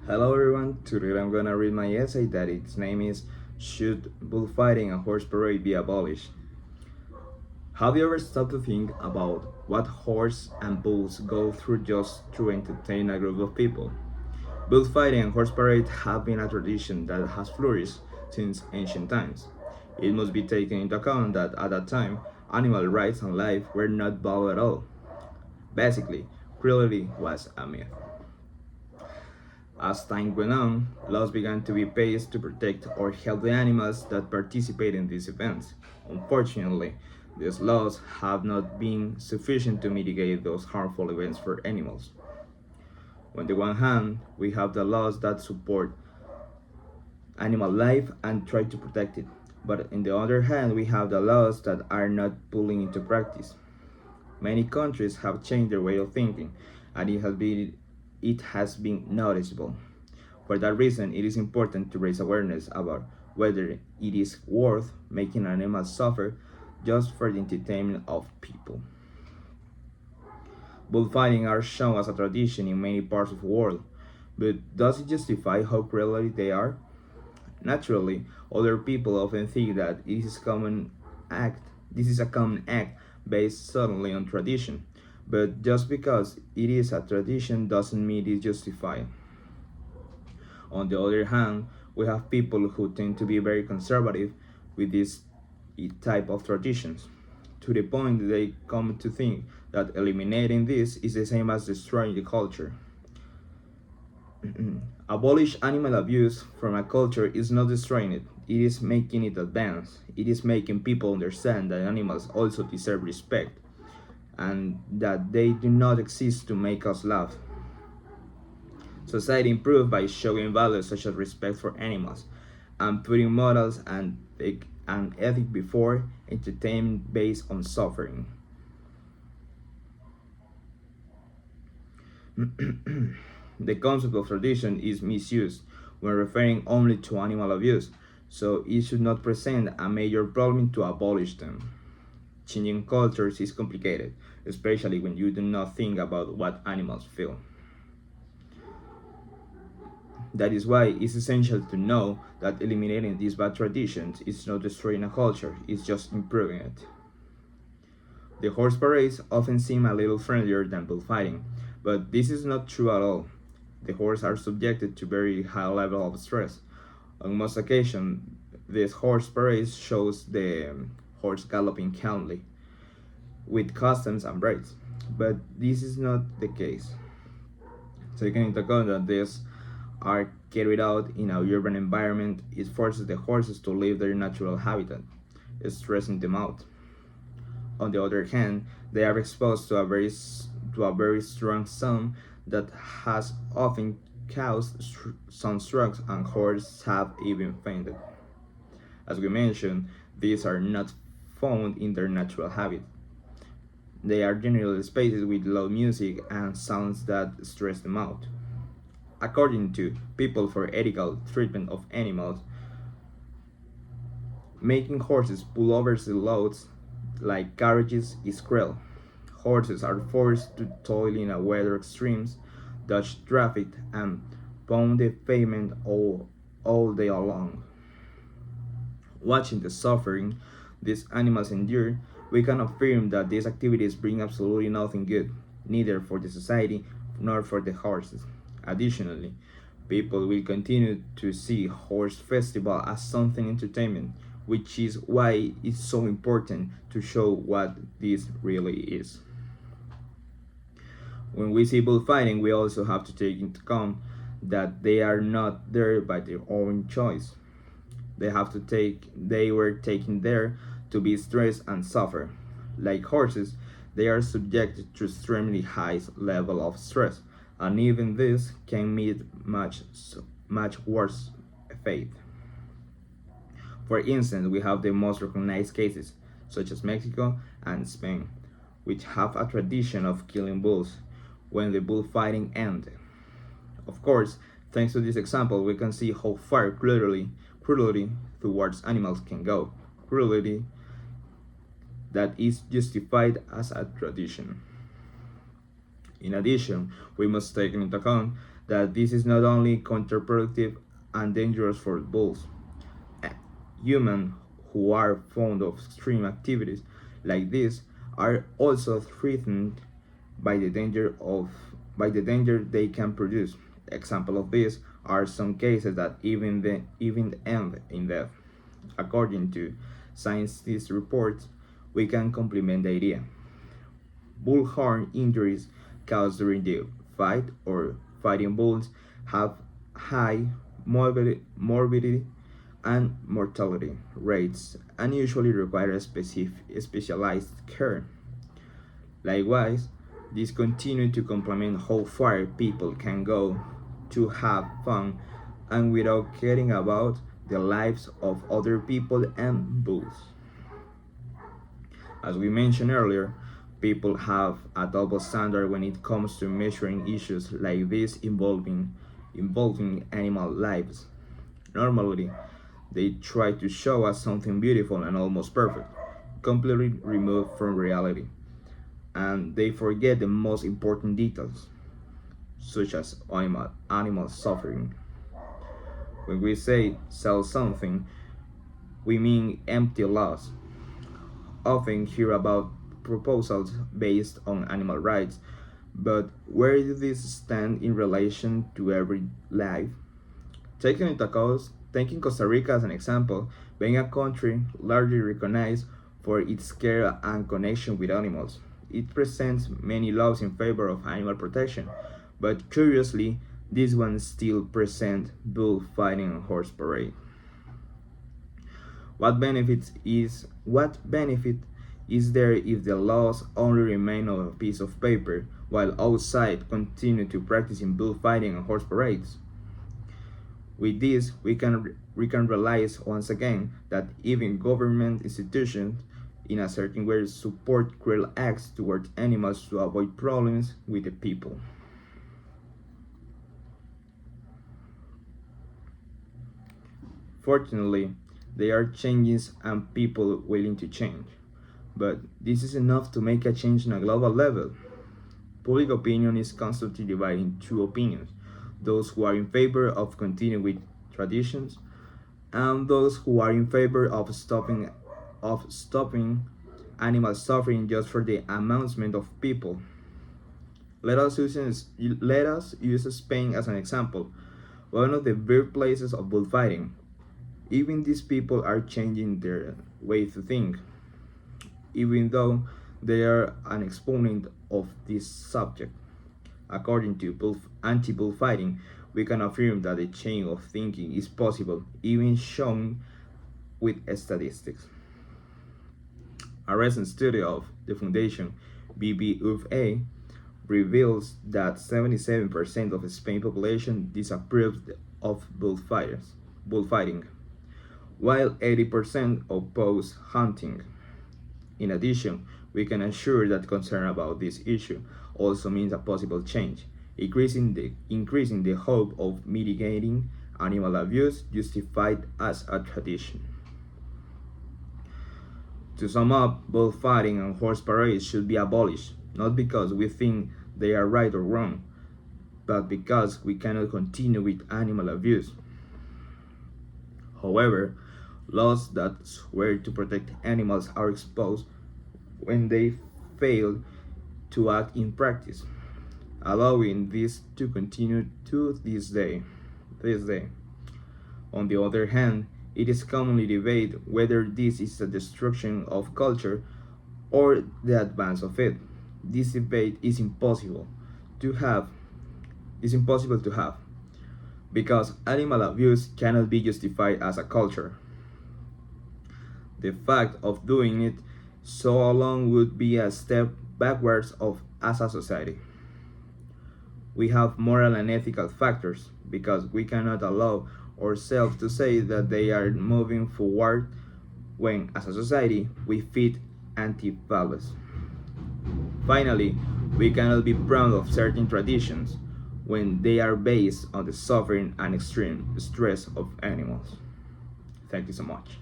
Hello everyone, today I'm gonna read my essay that its name is Should Bullfighting and Horse Parade Be Abolished? Have you ever stopped to think about what horse and bulls go through just to entertain a group of people? Bullfighting and horse parade have been a tradition that has flourished since ancient times. It must be taken into account that at that time, animal rights and life were not valued at all. Basically, cruelty was a myth. As time went on, laws began to be passed to protect or help the animals that participate in these events. Unfortunately, these laws have not been sufficient to mitigate those harmful events for animals. On the one hand, we have the laws that support animal life and try to protect it. But on the other hand, we have the laws that are not pulling into practice. Many countries have changed their way of thinking, and it has been noticeable. For that reason, it is important to raise awareness about whether it is worth making animals suffer just for the entertainment of people. Bullfighting are shown as a tradition in many parts of the world, but does it justify how cruel they are? Naturally, other people often think that act. This is a common act based solely on tradition, but just because it is a tradition doesn't mean it is justified. On the other hand, we have people who tend to be very conservative with this type of traditions, to the point that they come to think that eliminating this is the same as destroying the culture. Abolish animal abuse from a culture is not destroying it, it is making it advance. It is making people understand that animals also deserve respect and that they do not exist to make us laugh. Society improved by showing values such as respect for animals and putting morals and ethic before entertainment based on suffering. The concept of tradition is misused when referring only to animal abuse, so it should not present a major problem to abolish them. Changing cultures is complicated, especially when you do not think about what animals feel. That is why it's essential to know that eliminating these bad traditions is not destroying a culture, it's just improving it. The horse parades often seem a little friendlier than bullfighting, but this is not true at all. The horses are subjected to very high level of stress. On most occasions, these horse parades shows the horse galloping calmly, with customs and braids, but this is not the case. Taking into account that these are carried out in a urban environment, it forces the horses to leave their natural habitat, stressing them out. On the other hand, they are exposed to a very strong sun that has often caused sunstrokes and horses have even fainted. As we mentioned, these are not found in their natural habitat. They are generally spaces with loud music and sounds that stress them out. According to People for Ethical Treatment of Animals, making horses pull over the loads like carriages is cruel. Horses are forced to toil in a weather extremes, dodge traffic, and pound the pavement all day long. Watching the suffering these animals endure, we can affirm that these activities bring absolutely nothing good, neither for the society nor for the horses. Additionally, people will continue to see horse festival as something entertainment, which is why it's so important to show what this really is. When we see bullfighting, we also have to take into account that they are not there by their own choice. They were taken there to be stressed and suffer. Like horses, they are subjected to extremely high level of stress, and even this can meet much worse fate. For instance, we have the most recognized cases, such as Mexico and Spain, which have a tradition of killing bulls when the bullfighting ends. Of course, thanks to this example, we can see how far cruelty towards animals can go. Cruelty that is justified as a tradition. In addition, we must take into account that this is not only counterproductive and dangerous for bulls. Humans who are fond of extreme activities like this are also threatened by the danger they can produce. Example of this are some cases that even end in death. According to scientists' reports, we can complement the idea. Bullhorn injuries caused during the fight or fighting bulls have high morbidity and mortality rates and usually require specialized care. Likewise, this continues to complement how far people can go to have fun and without caring about the lives of other people and bulls. As we mentioned earlier, people have a double standard when it comes to measuring issues like this involving animal lives. Normally, they try to show us something beautiful and almost perfect, completely removed from reality, and they forget the most important details, such as animal suffering. When we say sell something, we mean empty loss. Often hear about proposals based on animal rights, but where do these stand in relation to every life? Taking Costa Rica as an example, being a country largely recognized for its care and connection with animals, it presents many laws in favor of animal protection, but curiously, this one still presents bullfighting and horse parade. What benefit is there if the laws only remain on a piece of paper while outside continue to practice in bullfighting and horse parades? With this, we can realize once again that even government institutions in a certain way support cruel acts toward animals to avoid problems with the people. Fortunately, there are changes and people willing to change. But this is enough to make a change on a global level. Public opinion is constantly divided in two opinions: those who are in favor of continuing with traditions and those who are in favor of stopping animal suffering just for the amusement of people. Let us use Spain as an example, one of the birthplaces of bullfighting. Even these people are changing their way to think, even though they are an exponent of this subject. According to anti-bullfighting, we can affirm that the change of thinking is possible, even shown with statistics. A recent study of the Foundation BBVA reveals that 77% of the Spain population disapproves of bullfighting, while 80% oppose hunting. In addition, we can assure that concern about this issue also means a possible change, increasing the hope of mitigating animal abuse justified as a tradition. To sum up, bullfighting and horse parades should be abolished, not because we think they are right or wrong, but because we cannot continue with animal abuse. However, laws that swear to protect animals are exposed when they fail to act in practice, allowing this to continue to this day. This day. On the other hand, it is commonly debated whether this is a destruction of culture or the advance of it. This debate to have is impossible to have because animal abuse cannot be justified as a culture. The fact of doing it so alone would be a step backwards as a society. We have moral and ethical factors because we cannot allow ourselves to say that they are moving forward when, as a society, we feed anti-values. Finally, we cannot be proud of certain traditions when they are based on the suffering and extreme stress of animals. Thank you so much.